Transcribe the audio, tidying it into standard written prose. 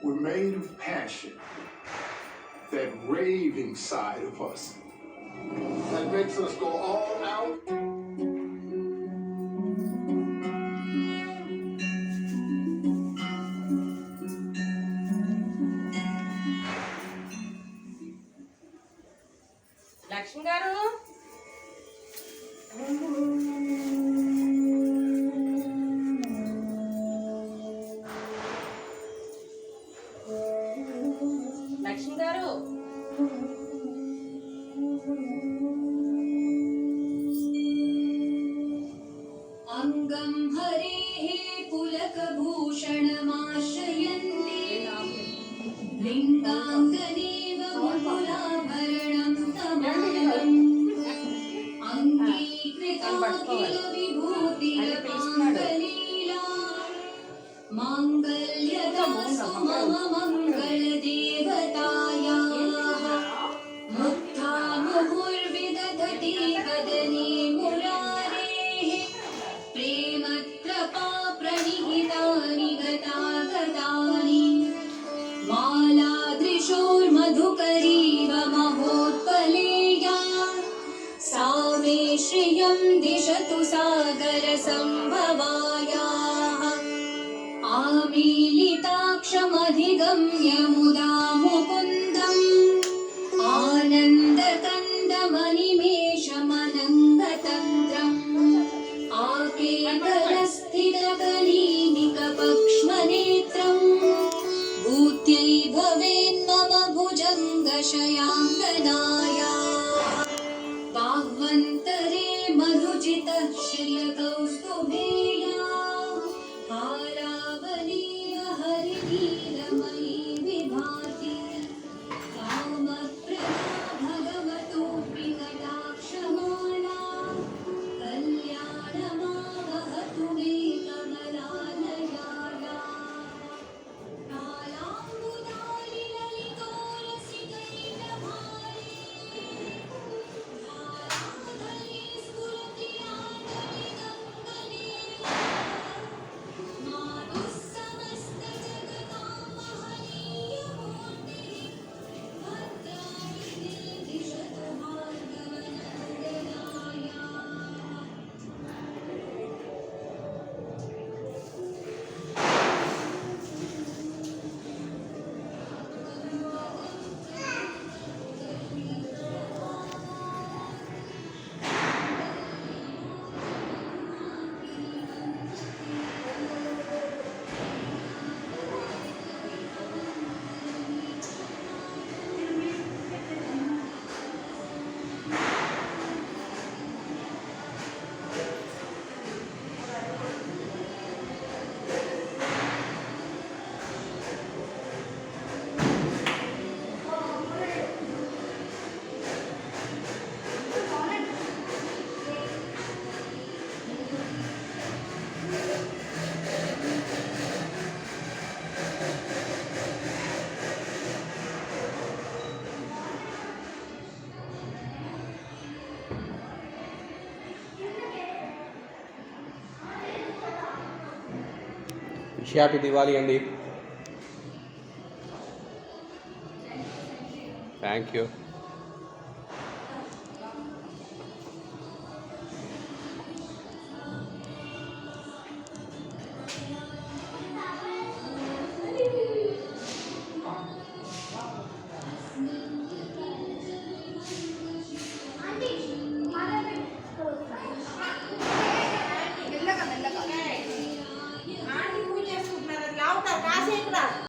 We're made of passion, that raving side of us that makes us go all out. Lakshmi గారు లక్ష్మి గారు अंगं हरेः पुलकभूषणमाश्रयन्ति लिङ्गाङ्गनेव मुकुलाभरणं तमालम् अङ्गीकृता किल विभूतिरपाङ्गलीला माङ्गल्यदासु मम मङ्गलदेवतायाः मुग्धा मुहुर्विदधति वदने मुरारेः प्रेमत्रपा प्रणिहितानि गतागतानि मालादृशोर्मधुकरीव महोत्पलेया सा मे श्रियं दिशतु सागरसम्भवायाः आमीलिताक्षमधिगम्य मुदा मुकुन्दम् आनन्दकन्दमनिमेषमनङ्गतन्त्रम् आकेतरस्थितकनीनिकपक्ष्मनेत्रम् भूत्यै भवेन्मम भुजङ्गशयाङ्गनायाः बाह्वन्तरे मधुचितः श्रियकौस्तुभेया हारावलीय हरिनीलमयी विभाति कामप्रदा भगवतोऽपि कटाक्षमाला कल्याणमावहतु मे कमलालयाला कालाम्बुदारि ललितोरसिकैकभारे धाराधरे स्फुरति आनलिगङ्गनेला मातुः समस्तजगतां महनीयमूर्तिः भद्राणि मे दिशतु भार्गवनन्दनाया హ్యాపీ దివాళీ అండి. Thank you.